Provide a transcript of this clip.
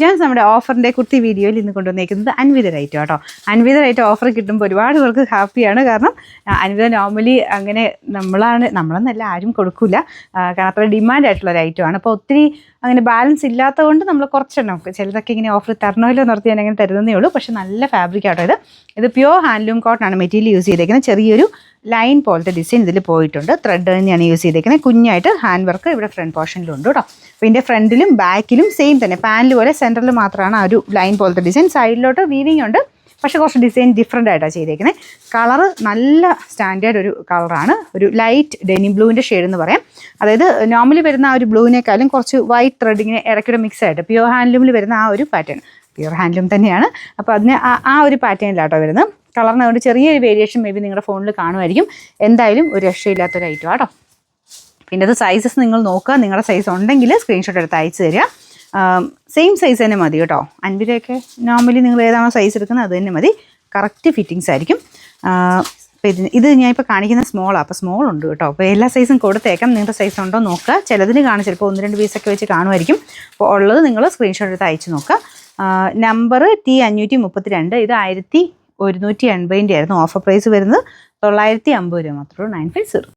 ജാൻസ് നമ്മുടെ ഓഫറിൻ്റെ കുർത്തി വീഡിയോയിൽ ഇന്ന് കൊണ്ടുവന്നേക്കുന്നത് അൻവിത റൈറ്റ് കേട്ടോ. അൻവിത റൈറ്റ് ഓഫർ കിട്ടുമ്പോൾ ഒരുപാട് പേർക്ക് ഹാപ്പിയാണ്. കാരണം അൻവിത നോർമലി അങ്ങനെ നമ്മളെന്നല്ല ആരും കൊടുക്കില്ല, കാരണം അത്ര ഡിമാൻഡ് ആയിട്ടുള്ള ഒരു ഐറ്റമാണ്. അപ്പോൾ ഒത്തിരി അങ്ങനെ ബാലൻസ് ഇല്ലാത്തതുകൊണ്ട് നമ്മൾ കുറച്ചെണ്ണം ചിലതൊക്കെ ഇങ്ങനെ ഓഫർ തരണമല്ലോ നിർത്തി ഞാൻ അങ്ങനെ തരുന്നതേ ഉള്ളൂ. പക്ഷേ നല്ല ഫാബ്രിക് ആട്ടോ ഇത് പ്യുവർ ഹാൻഡ്ലൂം കോട്ടൺ ആണ് മെറ്റീരിയൽ യൂസ് ചെയ്തേക്കുന്നത്. ചെറിയൊരു ലൈൻ പോലത്തെ ഡിസൈൻ ഇതിൽ പോയിട്ടുണ്ട്. ത്രെഡ് തന്നെയാണ് യൂസ് ചെയ്തേക്കുന്നത്. കുഞ്ഞായിട്ട് ഹാൻഡ് വർക്ക് ഇവിടെ ഫ്രണ്ട് പോർഷനിലുണ്ട് കേട്ടോ. അപ്പോൾ ഇതിൻ്റെ ഫ്രണ്ടിലും ബാക്കിലും സെയിം തന്നെ പാനൽ പോലെ സെൻറ്ററിൽ മാത്രമാണ് ആ ഒരു ലൈൻ പോലത്തെ ഡിസൈൻ. സൈഡിലോട്ട് വീവിങ് ഉണ്ട്, പക്ഷേ കുറച്ച് ഡിസൈൻ ഡിഫറെൻ്റ് ആയിട്ടാണ് ചെയ്തേക്കുന്നത്. കളറ് നല്ല സ്റ്റാൻഡേർഡ് ഒരു കളറാണ്, ഒരു ലൈറ്റ് ഡെനിം ബ്ലൂവിൻ്റെ ഷെയ്ഡ് എന്ന് പറയാം. അതായത് നോർമലി വരുന്ന ആ ഒരു ബ്ലൂവിനേക്കാളും കുറച്ച് വൈറ്റ് ത്രെഡിങ്ങനെ ഇടയ്ക്കൂടെ മിക്സ് ആയിട്ട് പ്യുവർ ഹാൻഡ്ലൂമിൽ വരുന്ന ആ ഒരു പാറ്റേൺ, പ്യുവർ ഹാൻഡ്ലൂം തന്നെയാണ്. അപ്പോൾ അതിന് ആ ഒരു പാറ്റേണിലാട്ടോ വരുന്നത്. കളറിന് അതുകൊണ്ട് ചെറിയൊരു വേരിയേഷൻ മേ ബി നിങ്ങളുടെ ഫോണിൽ കാണുമായിരിക്കും. എന്തായാലും ഒരു രക്ഷയില്ലാത്തൊരു ഐറ്റം ആട്ടോ. പിന്നെ അത് സൈസസ് നിങ്ങൾ നോക്കുക, നിങ്ങളുടെ സൈസ് ഉണ്ടെങ്കിൽ സ്ക്രീൻഷോട്ട് എടുത്ത് അയച്ചു തരിക. സെയിം സൈസ് തന്നെ മതി കേട്ടോ. അൻവിതയൊക്കെ നോർമലി നിങ്ങൾ ഏതാണോ സൈസ് എടുക്കുന്നത് അത് തന്നെ മതി. കറക്റ്റ് ഫിറ്റിങ്സ് ആയിരിക്കും. ഇത് ഞാനിപ്പോൾ കാണിക്കുന്ന സ്മോളാണ്, അപ്പോൾ സ്മോൾ ഉണ്ട് കേട്ടോ. അപ്പോൾ എല്ലാ സൈസും കൊടുത്തേക്കാം. നിങ്ങളുടെ സൈസ് ഉണ്ടോ നോക്കുക. ചിലതിന് കാണും, ചിലപ്പോൾ 1-2 പീസൊക്കെ വെച്ച് കാണുമായിരിക്കും. അപ്പോൾ ഉള്ളത് നിങ്ങൾ സ്ക്രീൻഷോട്ട് എടുത്ത് അയച്ചു നോക്കുക. Number T532. ഇത് 1180 ആയിരുന്നു. ഓഫർ പ്രൈസ് വരുന്നത് 950 രൂപ മാത്രമേ ഉള്ളൂ. 950.